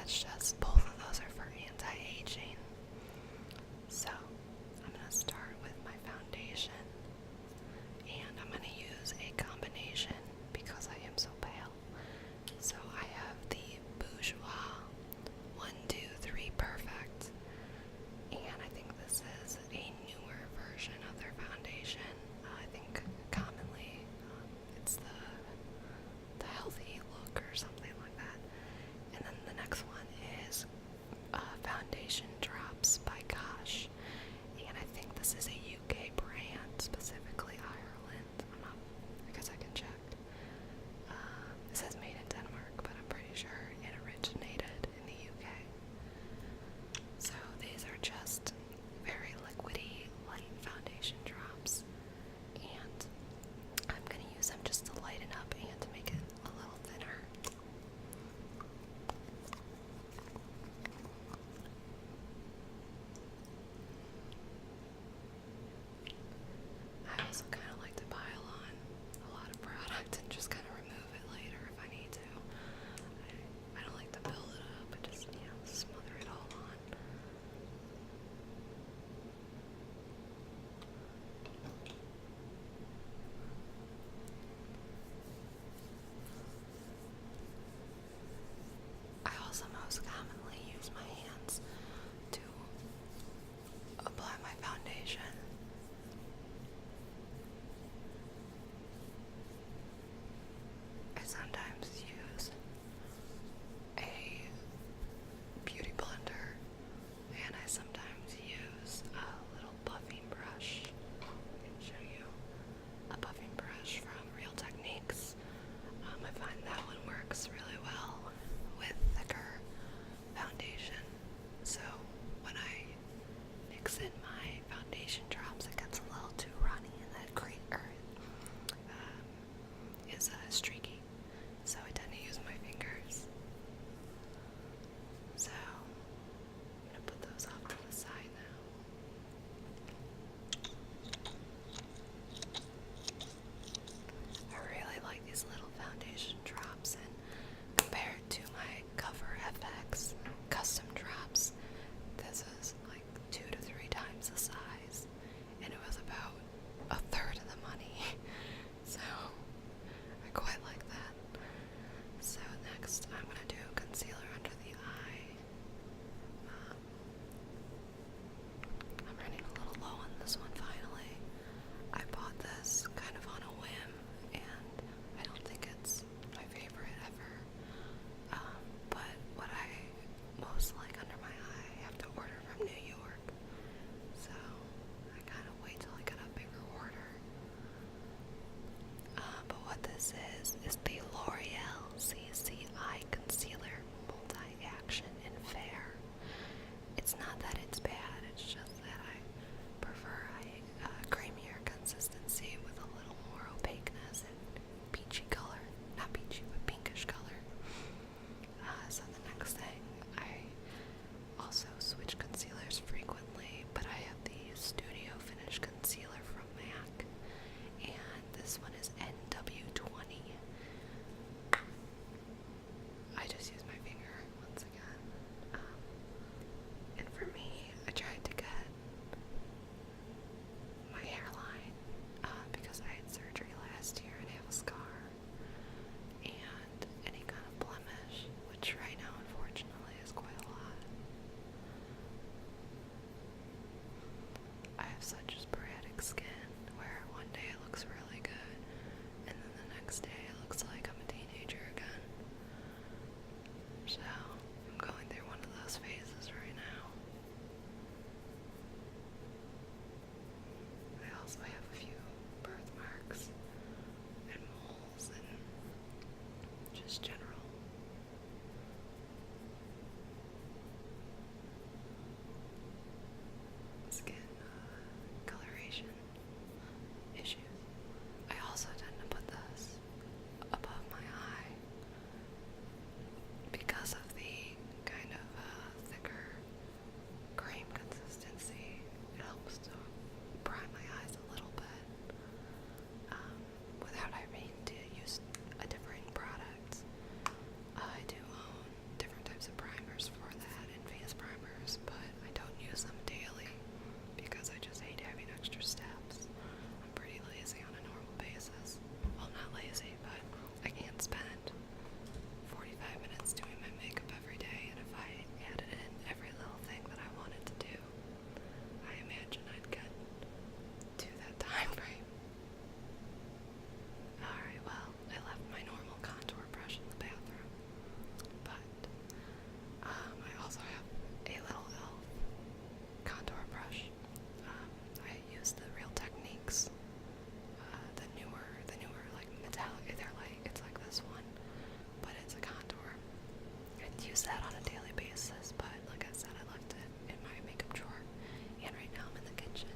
that's just, both of those are for anti-aging. So I'm going to start with my foundation, and I'm going to use a combination because I am so pale. So I have the Bourjois 123 Perfect, and I think this is a newer version of their foundation. I think commonly it's the healthy look or something like that. And then the next one is Foundation Drops by Gosh, and I think this is a UK brand, specifically Ireland. I guess I can check. It says made in Denmark, but I'm pretty sure it originated in the UK. So these are just very liquidy, light foundation drops, and I'm going to use them just to lighten up and to make it a little thinner. I also kind of like to pile on a lot of product and just kind of remove it later if I need to. I don't like to build it up, but just, smother it all on. I also most commonly use my hands to apply my foundation. I sometimes use a beauty blender, and I sometimes use a little buffing brush. I can show you a buffing brush from Real Techniques. I find that one works really well with thicker foundation. So when I mix in my foundation drops, it gets a little too runny, and that is streaky. use that on a daily basis, but like I said, I left it in my makeup drawer, and right now I'm in the kitchen.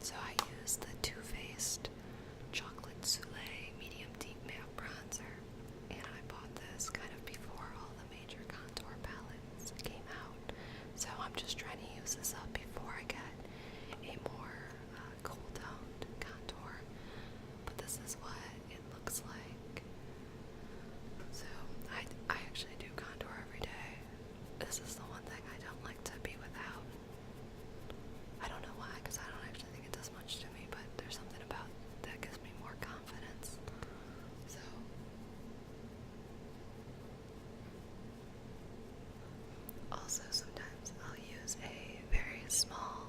So I use the Too Faced Chocolate Soleil Medium Deep Matte Bronzer, and I bought this kind of before all the major contour palettes came out. So I'm just trying to use this up before I get a more cool toned contour. But this is what it looks like. So I actually do contour every day. This is the one thing I don't like to be without. I don't know why, because I don't actually think it does much to me, but there's something about that gives me more confidence. So also sometimes I'll use a very small,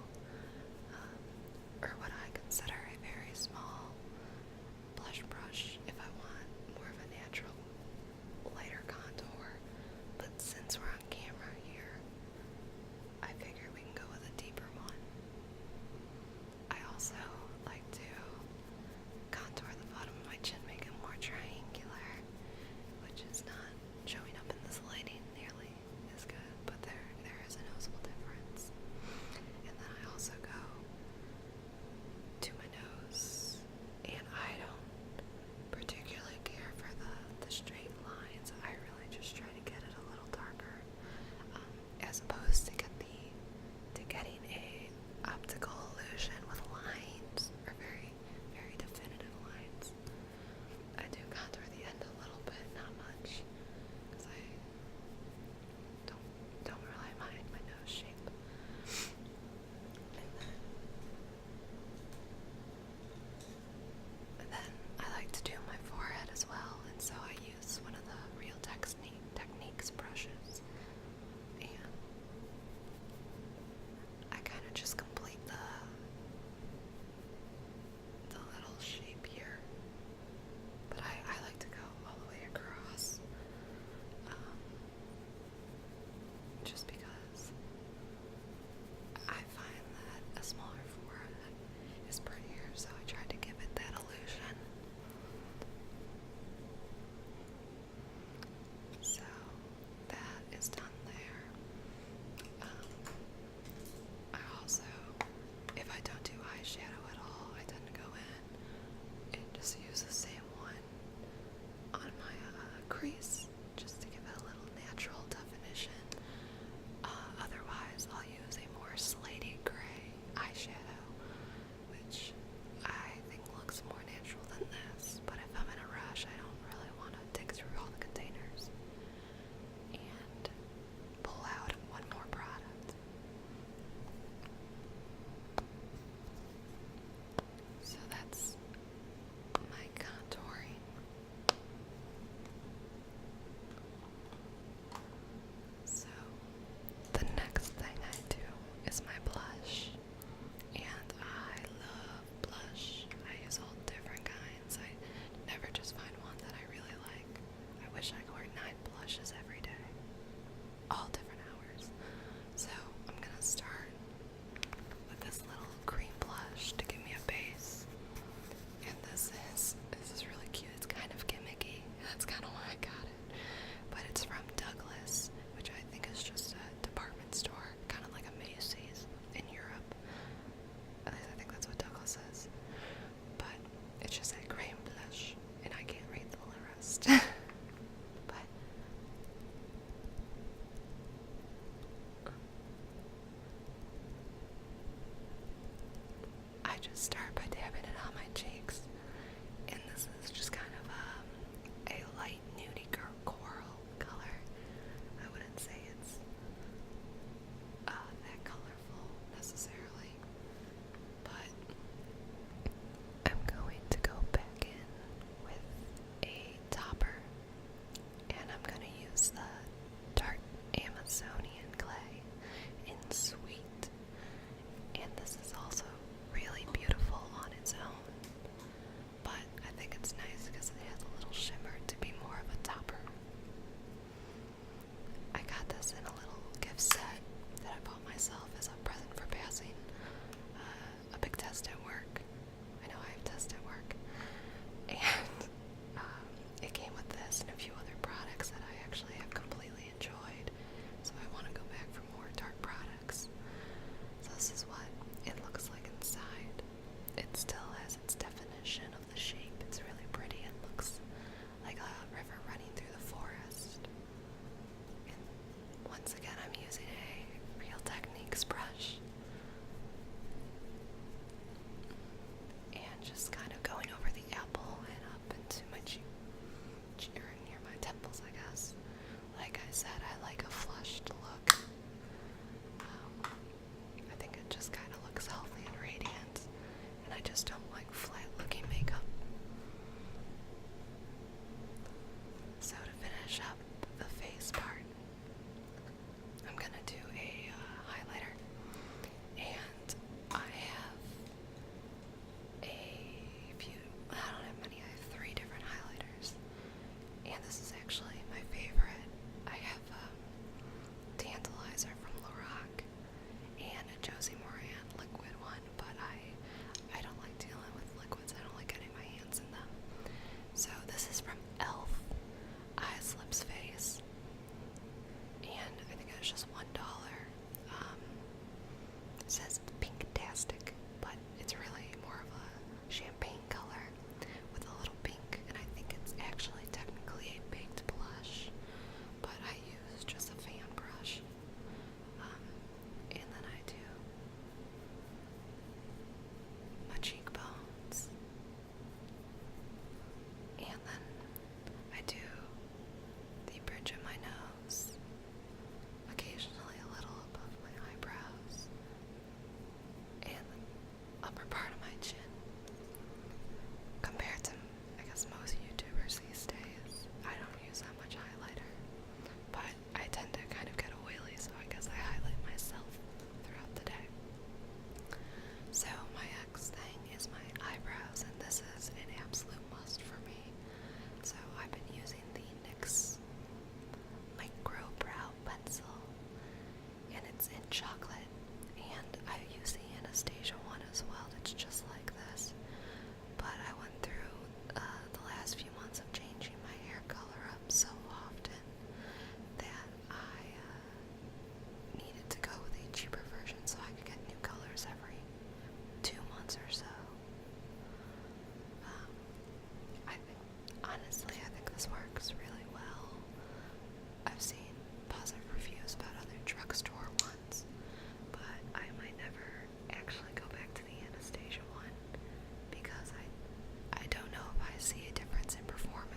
or what I consider a very small blush brush if I want more of a natural, lighter contour. But since we're on camera here, I figure we can go with a deeper one. I also like to contour the bottom of my chin, make it more triangular, which is not showing up in this lighting nearly as good, but there is a noticeable difference. And then I also go to my nose, and I don't particularly care for the straight lines. I really just try to get it a little darker, as opposed to getting a optical illusion with lines, or very, very definitive lines. I do contour the end a little bit, not much, because I don't really mind my nose shape. And then I like to do my forehead as well, and so I use one of the Real Techniques brushes, and I kind of just complete the little shape here, but I like to go all the way across, just because I find that a smaller forehead is prettier, so I tried to give it that illusion. So that is done there. I also, if I don't do eyeshadow at all, I tend to go in and just use the same one on my crease, just to give it a little natural definition. Otherwise, I'll use a more slaty gray eyeshadow, which I think looks more natural than this, but if I'm in a rush, I don't really want to dig through all the containers and pull out one more product. So that's my contouring. So the next thing I do is my blush, and I love blush. I use all different kinds. I never just find one that I really like. I wish I could wear 9 blushes every day, all different hours. So I'm gonna start with this little cream blush to give me a base, and this is really cute. It's kind of gimmicky. That's kind of why I got it, but it's from Douglas, which I think is just a department store, kind of like a Macy's in Europe. At least I think that's what Douglas is. But it's just a cream blush, and I can't read the rest. But I just start by dabbing it on my cheeks, and this is just kind of a light nudie coral color. I wouldn't say it's that colorful necessarily, but I'm going to go back in with a topper, and I'm going to use the Tarte Amazonian clay in Sweet, and this is also really beautiful on its own, but I think it's nice because it has a little shimmer to be more of a topper. I got this in a little gift set that I bought myself as a present for passing a big test at work. I know I have tests at work, and it came with this and a few other products that I actually have honestly, I think this works really well. I've seen positive reviews about other drugstore ones, but I might never actually go back to the Anastasia one because I don't know if I see a difference in performance.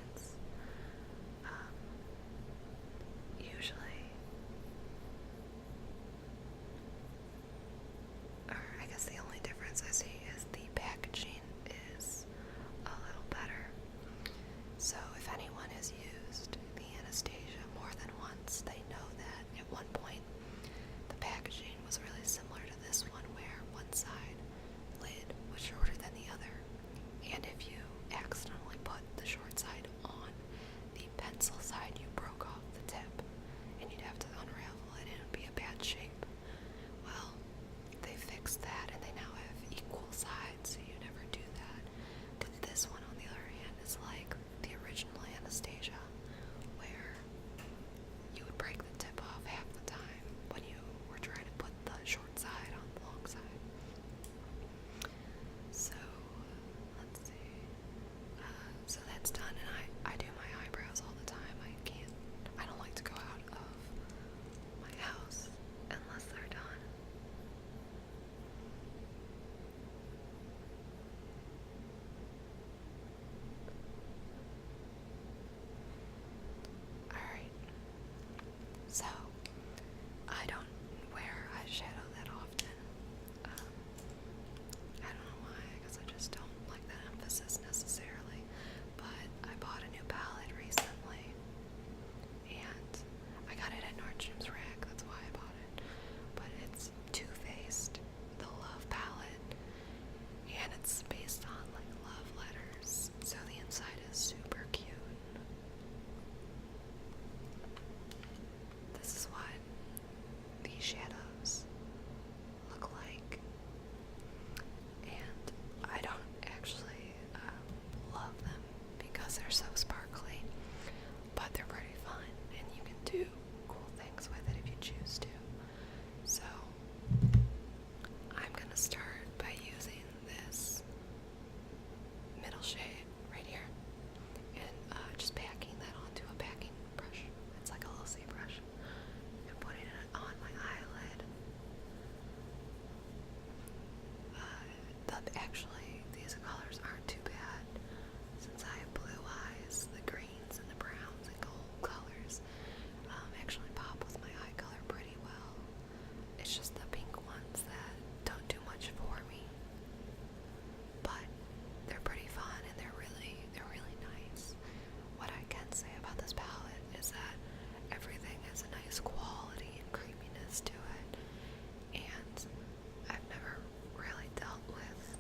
Usually, or I guess the only difference I see is the packaging is a little better. So if anyone has used the Anastasia more than once, they know that at one point the packaging was really similar to this one, where one side lid was shorter than the other, and if you accidentally put the short side on the pencil side, you broke off the tip and you'd have to unravel it and it would be a bad shape. Well, they fixed that and they now have equal sides, so you never do that. But this one, on the other hand, is like the original Anastasia, where you would break the tip off half the time when you were trying to put the short side on the long side. So, let's see. So that's done, and I do my eyebrows all the time. I don't like to go out of my house unless they're done. Alright, so I don't wear eyeshadow that often. I don't know why, I guess I just don't like that emphasis necessarily, but I bought a new palette recently, and I got it at Nordstrom's Rack, that's why I bought it, but it's Too Faced, the Love palette, and it's based on like love letters, so the inside is super cute. This is what these shadows look like, and I don't actually love them because they're so sparkly, but they're pretty fun and you can do cool things with it if you choose to. So I'm gonna start by using this middle shade right here and just packing that onto a packing brush. It's like a little C brush, and putting it on my eyelid. Actually, these colors aren't too bad since I have blue eyes. The greens and the browns and gold colors actually pop with my eye color pretty well. It's just the pink ones that don't do much for me, but they're pretty fun and they're really nice. What I can say about this palette is that everything has a nice quality and creaminess to it, and I've never really dealt with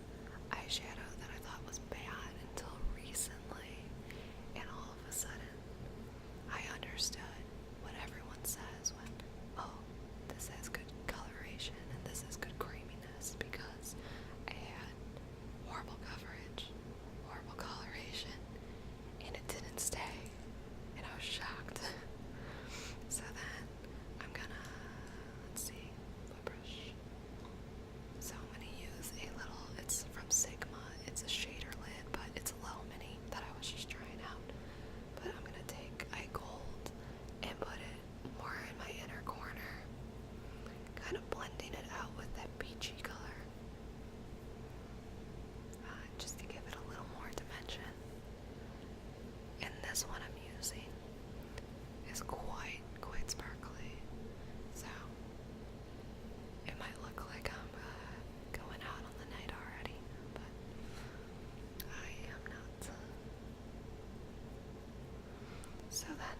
eyeshadow that I thought was bad until recently, and all of a sudden I understood what everyone says when, oh, this has good coloration and this has good creaminess, because I had horrible coverage, horrible coloration, and it didn't stay, and I was shocked. So then I'm gonna, let's see, what brush? So I'm gonna use a little, it's from Sigma, it's a shader lid, but it's a little mini that I was just trying out. But I'm gonna take a gold and put it more in my inner corner, kind of blending it out with that peachy color, just to give it a little more dimension. And this one I'm using is quite sparkly, so it might look like I'm going out on the night already, but I am not. So then